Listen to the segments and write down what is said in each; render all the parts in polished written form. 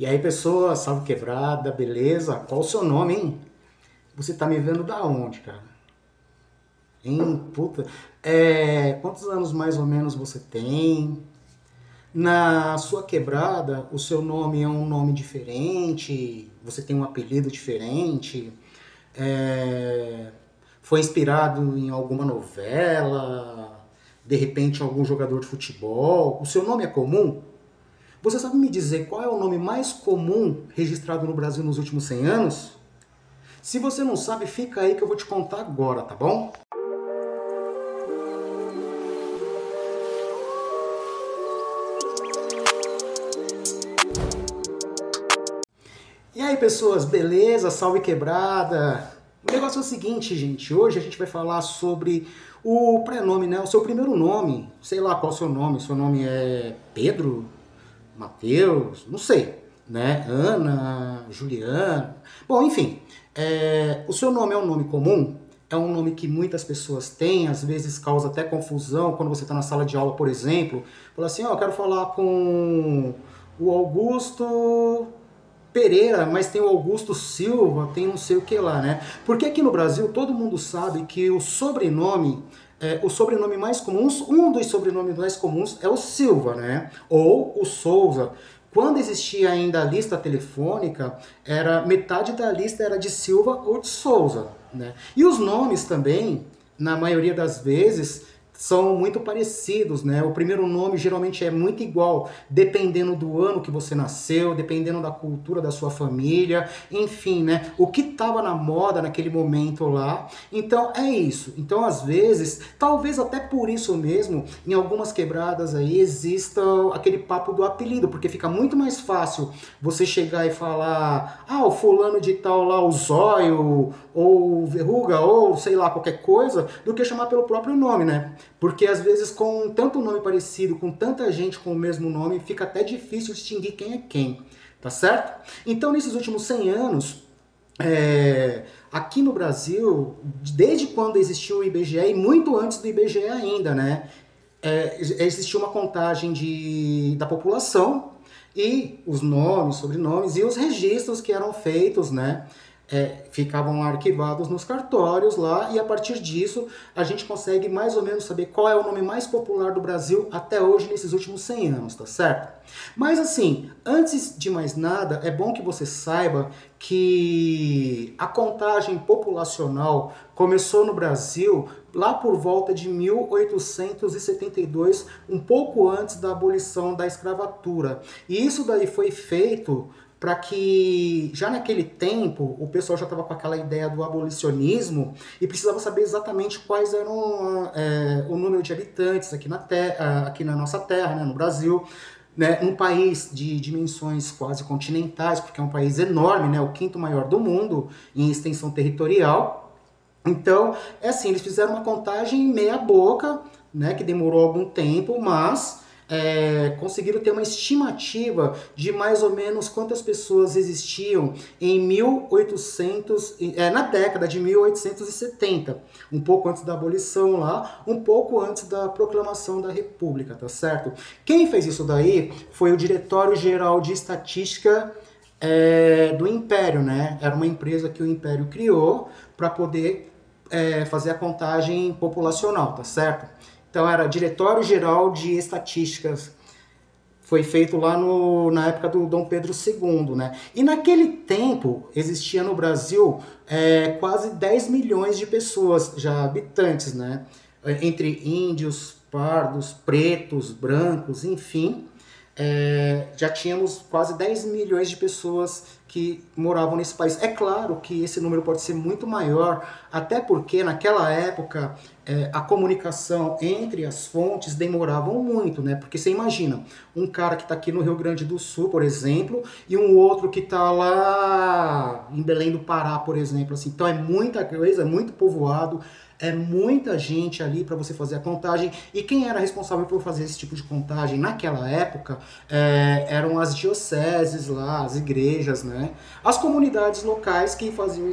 E aí, pessoa, salve quebrada, beleza? Qual o seu nome, hein? Você tá me vendo da onde, cara? Hein, puta. Quantos anos mais ou menos você tem? Na sua quebrada, o seu nome é um nome diferente? Você tem um apelido diferente? É, Foi inspirado em alguma novela? De repente, algum jogador de futebol? O seu nome é comum? Você sabe me dizer qual é o nome mais comum registrado no Brasil nos últimos 100 anos? Se você não sabe, fica aí que eu vou te contar agora, tá bom? E aí, pessoas, beleza? Salve quebrada! O negócio é o seguinte, gente. Hoje a gente vai falar sobre o prenome, né? O seu primeiro nome. Sei lá qual é o seu nome. Seu nome é Pedro? Mateus? Não sei, né? Ana? Juliana? Bom, enfim. O seu nome é um nome comum? É um nome que muitas pessoas têm, às vezes causa até confusão quando você está na sala de aula, por exemplo. Fala assim, ó, eu quero falar com o Augusto Pereira, mas tem o Augusto Silva, tem não sei o que lá, né? Porque aqui no Brasil todo mundo sabe que o sobrenome mais comum, um dos sobrenomes mais comuns é o Silva, né? Ou o Souza. Quando existia ainda a lista telefônica, era metade da lista era de Silva ou de Souza, né? E os nomes também, na maioria das vezes, são muito parecidos, né? O primeiro nome geralmente é muito igual, dependendo do ano que você nasceu, dependendo da cultura da sua família, enfim, né? O que estava na moda naquele momento lá. Então é isso. Então, às vezes, talvez até por isso mesmo, em algumas quebradas aí exista aquele papo do apelido, porque fica muito mais fácil você chegar e falar, ah, o fulano de tal lá, o Zóio, ou Verruga, ou sei lá, qualquer coisa, do que chamar pelo próprio nome, né? Porque às vezes com tanto nome parecido, com tanta gente com o mesmo nome, fica até difícil distinguir quem é quem, tá certo? Então nesses últimos 100 anos, aqui no Brasil, desde quando existiu o IBGE, e muito antes do IBGE ainda, né? Existiu uma contagem da população e os nomes, sobrenomes e os registros que eram feitos, né? Ficavam arquivados nos cartórios lá, e a partir disso a gente consegue mais ou menos saber qual é o nome mais popular do Brasil até hoje, nesses últimos 100 anos, tá certo? Mas assim, antes de mais nada, é bom que você saiba que a contagem populacional começou no Brasil lá por volta de 1872, um pouco antes da abolição da escravatura. E isso daí foi feito para que já naquele tempo o pessoal já estava com aquela ideia do abolicionismo e precisava saber exatamente quais eram o número de habitantes aqui aqui na nossa terra, né, no Brasil, né, um país de dimensões quase continentais, porque é um país enorme, né, o quinto maior do mundo em extensão territorial. Então, é assim, eles fizeram uma contagem meia boca, né, que demorou algum tempo, mas conseguiram ter uma estimativa de mais ou menos quantas pessoas existiam em 1800, na década de 1870, um pouco antes da abolição lá, um pouco antes da proclamação da República, tá certo? Quem fez isso daí foi o Diretório-Geral de Estatística do Império, né? Era uma empresa que o Império criou para poder fazer a contagem populacional, tá certo? Então era Diretório Geral de Estatísticas, foi feito lá na época do Dom Pedro II, né? E naquele tempo existia no Brasil quase 10 milhões de pessoas, já habitantes, né? Entre índios, pardos, pretos, brancos, enfim. Já tínhamos quase 10 milhões de pessoas que moravam nesse país. É claro que esse número pode ser muito maior, até porque naquela época a comunicação entre as fontes demoravam muito, né? Porque você imagina, um cara que está aqui no Rio Grande do Sul, por exemplo, e um outro que está lá em Belém do Pará, por exemplo. Assim. Então é muita coisa, é muito povoado, é muita gente ali para você fazer a contagem. E quem era responsável por fazer esse tipo de contagem naquela época eram as dioceses lá, as igrejas, né? As comunidades locais que faziam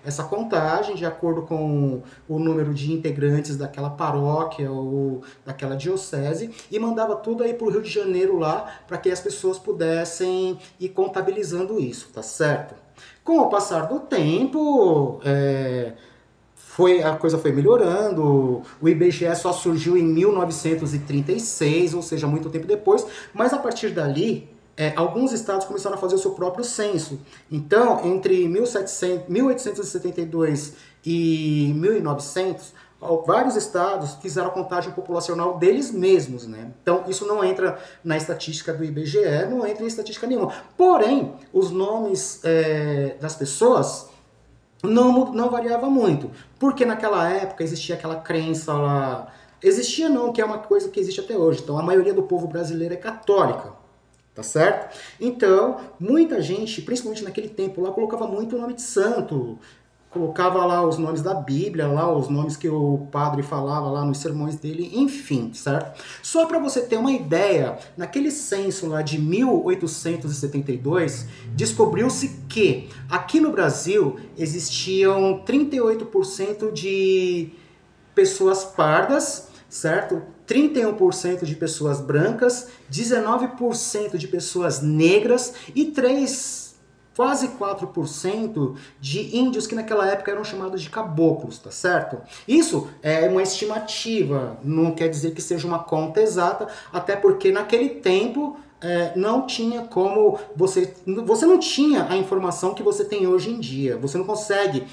essa contagem de acordo com o número de integrantes daquela paróquia ou daquela diocese e mandava tudo aí para o Rio de Janeiro lá, para que as pessoas pudessem ir contabilizando isso, tá certo? Com o passar do tempo, a coisa foi melhorando, o IBGE só surgiu em 1936, ou seja, muito tempo depois, mas a partir dali, alguns estados começaram a fazer o seu próprio censo. Então, entre 1872 e 1900, vários estados fizeram a contagem populacional deles mesmos, né? Então, isso não entra na estatística do IBGE, não entra em estatística nenhuma. Porém, os nomes das pessoas não variava muito, porque naquela época existia aquela crença lá, existia não, que é uma coisa que existe até hoje, então a maioria do povo brasileiro é católica, tá certo? Então, muita gente, principalmente naquele tempo lá, colocava muito o nome de santo, colocava lá os nomes da Bíblia, lá os nomes que o padre falava lá nos sermões dele, enfim, certo? Só para você ter uma ideia, naquele censo lá de 1872, descobriu-se que aqui no Brasil existiam 38% de pessoas pardas, certo? 31% de pessoas brancas, 19% de pessoas negras e quase 4% de índios que naquela época eram chamados de caboclos, tá certo? Isso é uma estimativa, não quer dizer que seja uma conta exata, até porque naquele tempo não tinha como você não tinha a informação que você tem hoje em dia. Você não consegue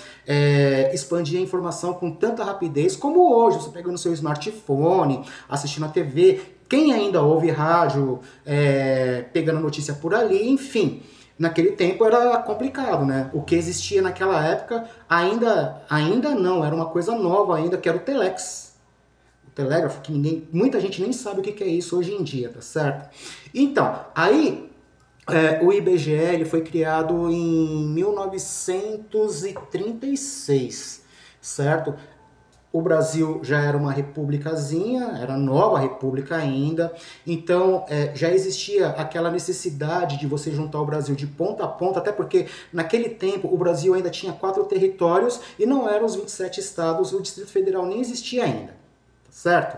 expandir a informação com tanta rapidez como hoje. Você pega no seu smartphone, assistindo a TV, quem ainda ouve rádio, pegando notícia por ali, enfim. Naquele tempo era complicado, né? O que existia naquela época ainda não, era uma coisa nova ainda, que era o telex. O telégrafo, que muita gente nem sabe o que é isso hoje em dia, tá certo? Então, aí o IBGE ele foi criado em 1936, certo? O Brasil já era uma repúblicazinha, era nova república ainda, então já existia aquela necessidade de você juntar o Brasil de ponta a ponta, até porque naquele tempo o Brasil ainda tinha 4 territórios e não eram os 27 estados, o Distrito Federal nem existia ainda, tá certo?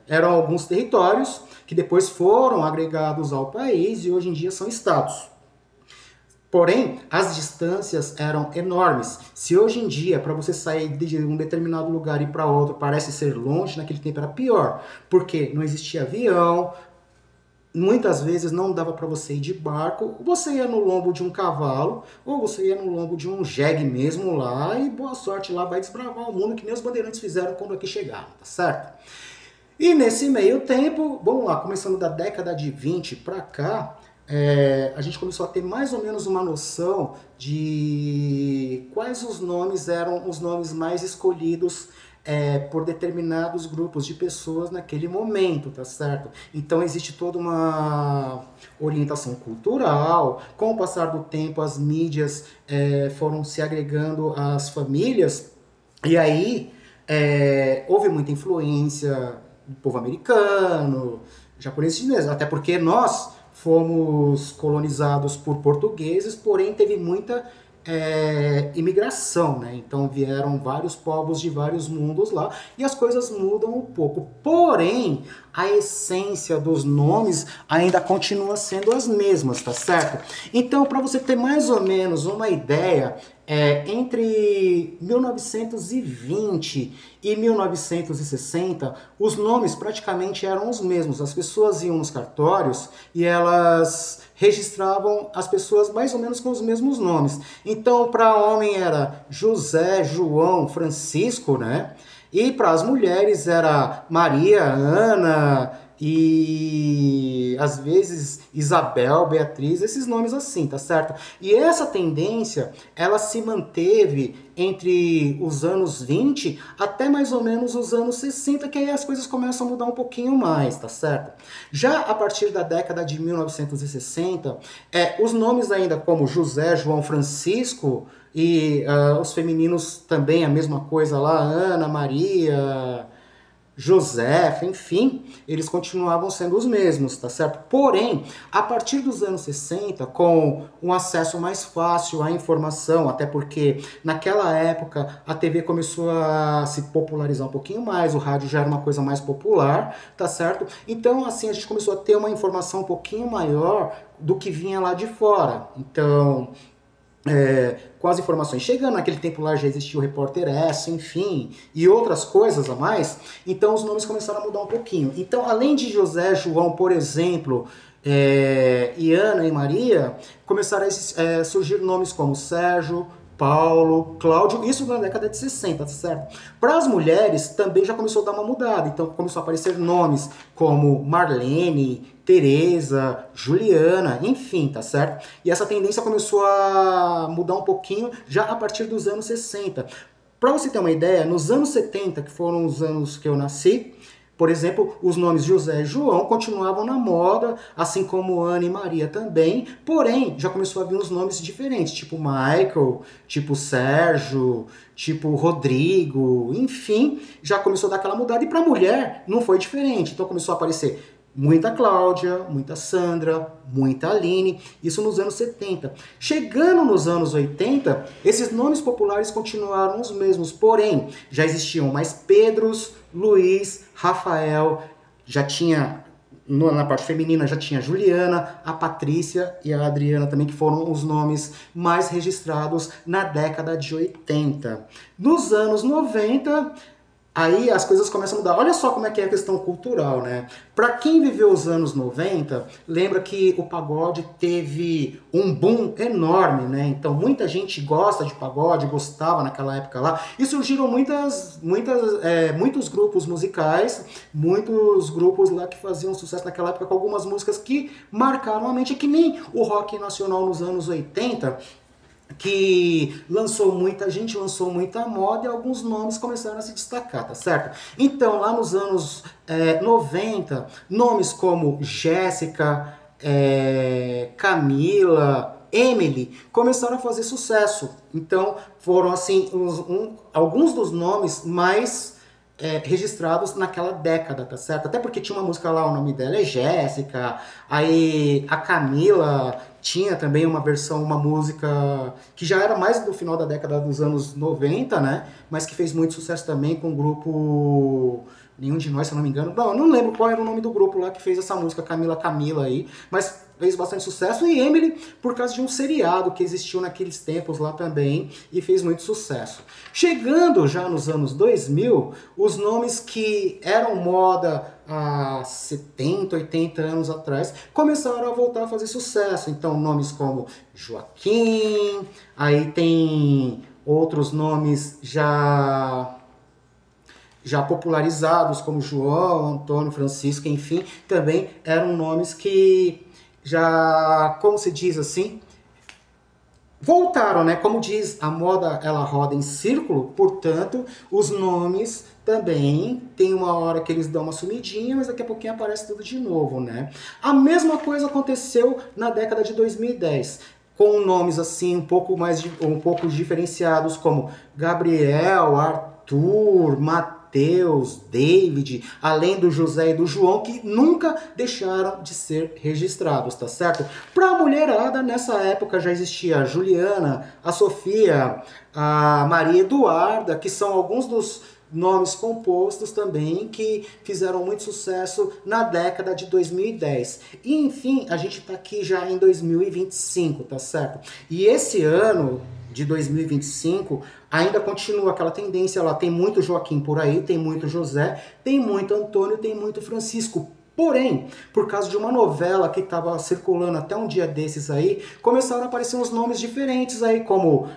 Eram alguns territórios que depois foram agregados ao país e hoje em dia são estados. Porém, as distâncias eram enormes. Se hoje em dia, para você sair de um determinado lugar e ir para outro, parece ser longe, naquele tempo era pior. Porque não existia avião, muitas vezes não dava para você ir de barco, você ia no lombo de um cavalo, ou você ia no lombo de um jegue mesmo lá, e boa sorte lá, vai desbravar o mundo, que nem os bandeirantes fizeram quando aqui chegaram, tá certo? E nesse meio tempo, vamos lá, começando da década de 20 para cá, a gente começou a ter mais ou menos uma noção de quais os nomes eram os nomes mais escolhidos por determinados grupos de pessoas naquele momento, tá certo? Então existe toda uma orientação cultural. Com o passar do tempo, as mídias foram se agregando às famílias, e aí houve muita influência do povo americano, japonês e chinês, até porque nós fomos colonizados por portugueses, porém teve muita imigração, né? Então vieram vários povos de vários mundos lá e as coisas mudam um pouco. Porém, a essência dos nomes ainda continua sendo as mesmas, tá certo? Então, para você ter mais ou menos uma ideia, entre 1920 e 1960, os nomes praticamente eram os mesmos. As pessoas iam nos cartórios e elas registravam as pessoas mais ou menos com os mesmos nomes. Então, para homem era José, João, Francisco, né? E para as mulheres era Maria, Ana e às vezes Isabel, Beatriz, esses nomes assim, tá certo? E essa tendência, ela se manteve entre os anos 20 até mais ou menos os anos 60, que aí as coisas começam a mudar um pouquinho mais, tá certo? Já a partir da década de 1960, os nomes ainda como José, João, Francisco, e os femininos também a mesma coisa lá, Ana, Maria, José, enfim, eles continuavam sendo os mesmos, tá certo? Porém, a partir dos anos 60, com um acesso mais fácil à informação, até porque naquela época a TV começou a se popularizar um pouquinho mais, o rádio já era uma coisa mais popular, tá certo? Então, assim, a gente começou a ter uma informação um pouquinho maior do que vinha lá de fora. Então, com as informações chegando, naquele tempo lá já existia o Repórter S, enfim, e outras coisas a mais, então os nomes começaram a mudar um pouquinho. Então, além de José, João, por exemplo, e Ana e Maria, começaram a surgir nomes como Sérgio, Paulo, Cláudio, isso na década de 60, tá certo? Para as mulheres também já começou a dar uma mudada, então começou a aparecer nomes como Marlene, Tereza, Juliana, enfim, tá certo? E essa tendência começou a mudar um pouquinho já a partir dos anos 60. Para você ter uma ideia, nos anos 70, que foram os anos que eu nasci, por exemplo, os nomes José e João continuavam na moda, assim como Ana e Maria também, porém, já começou a vir uns nomes diferentes, tipo Michael, tipo Sérgio, tipo Rodrigo, enfim, já começou a dar aquela mudada, e para mulher não foi diferente, então começou a aparecer muita Cláudia, muita Sandra, muita Aline, isso nos anos 70. Chegando nos anos 80, esses nomes populares continuaram os mesmos, porém, já existiam mais Pedros, Luiz, Rafael, já tinha, na parte feminina, já tinha a Juliana, a Patrícia e a Adriana também, que foram os nomes mais registrados na década de 80. Nos anos 90... aí as coisas começam a mudar. Olha só como é que é a questão cultural, né? Para quem viveu os anos 90, lembra que o pagode teve um boom enorme, né? Então muita gente gosta de pagode, gostava naquela época lá. E surgiram muitos grupos musicais, muitos grupos lá que faziam sucesso naquela época com algumas músicas que marcaram a mente, que nem o rock nacional nos anos 80, que lançou muita gente, lançou muita moda e alguns nomes começaram a se destacar, tá certo? Então, lá nos anos 90, nomes como Jéssica, Camila, Emily, começaram a fazer sucesso. Então, foram assim alguns dos nomes mais registrados naquela década, tá certo? Até porque tinha uma música lá, o nome dela é Jéssica, aí a Camila tinha também uma versão, uma música que já era mais do final da década dos anos 90, né? Mas que fez muito sucesso também com o grupo Nenhum de Nós, se eu não me engano. Não, eu não lembro qual era o nome do grupo lá que fez essa música, Camila aí, mas fez bastante sucesso. E Emily, por causa de um seriado que existiu naqueles tempos lá também e fez muito sucesso. Chegando já nos anos 2000, os nomes que eram moda há 70, 80 anos atrás, começaram a voltar a fazer sucesso. Então, nomes como Joaquim, aí tem outros nomes já popularizados, como João, Antônio, Francisco, enfim, também eram nomes que já, como se diz assim, voltaram, né? Como diz, a moda ela roda em círculo, portanto, os nomes também tem uma hora que eles dão uma sumidinha, mas daqui a pouquinho aparece tudo de novo, né? A mesma coisa aconteceu na década de 2010, com nomes assim um pouco diferenciados, como Gabriel, Arthur, Mateus, David, além do José e do João, que nunca deixaram de ser registrados, tá certo? Para a mulherada, nessa época já existia a Juliana, a Sofia, a Maria Eduarda, que são alguns dos nomes compostos também que fizeram muito sucesso na década de 2010. E enfim, a gente tá aqui já em 2025, tá certo? E esse ano de 2025 ainda continua aquela tendência lá, tem muito Joaquim por aí, tem muito José, tem muito Antônio, tem muito Francisco. Porém, por causa de uma novela que estava circulando até um dia desses aí, começaram a aparecer uns nomes diferentes aí, como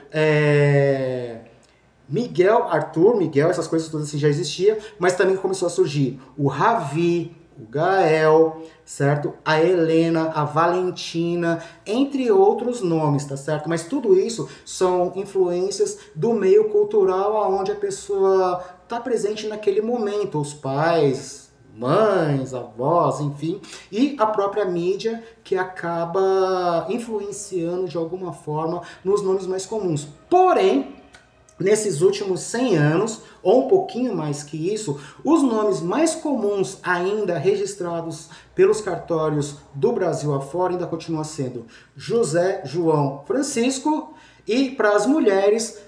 Miguel, Arthur, Miguel, essas coisas todas assim já existia, mas também começou a surgir o Ravi, o Gael, certo? A Helena, a Valentina, entre outros nomes, tá certo? Mas tudo isso são influências do meio cultural aonde a pessoa está presente naquele momento, os pais, mães, avós, enfim, e a própria mídia que acaba influenciando de alguma forma nos nomes mais comuns. Porém, nesses últimos 100 anos, ou um pouquinho mais que isso, os nomes mais comuns ainda registrados pelos cartórios do Brasil afora ainda continua sendo José, João, Francisco, e para as mulheres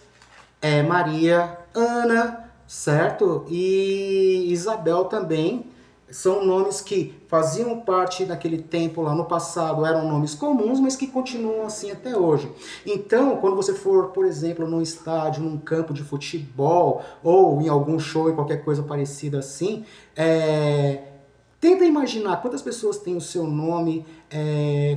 Maria, Ana, certo? E Isabel também. São nomes que faziam parte daquele tempo lá no passado, eram nomes comuns, mas que continuam assim até hoje. Então, quando você for, por exemplo, num estádio, num campo de futebol, ou em algum show e qualquer coisa parecida assim, tenta imaginar quantas pessoas têm o seu nome,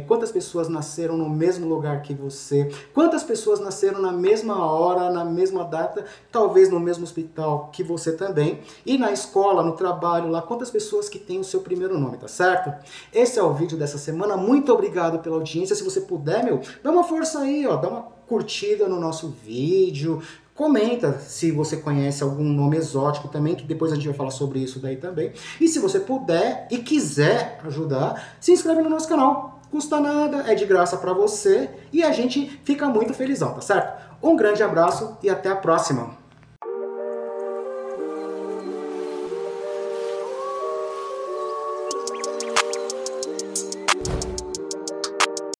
quantas pessoas nasceram no mesmo lugar que você, quantas pessoas nasceram na mesma hora, na mesma data, talvez no mesmo hospital que você também, e na escola, no trabalho lá, quantas pessoas que têm o seu primeiro nome, tá certo? Esse é o vídeo dessa semana, muito obrigado pela audiência, se você puder, dá uma força aí, ó, dá uma curtida no nosso vídeo, comenta se você conhece algum nome exótico também, que depois a gente vai falar sobre isso daí também. E se você puder e quiser ajudar, se inscreve no nosso canal. Custa nada, é de graça para você e a gente fica muito felizão, tá certo? Um grande abraço e até a próxima!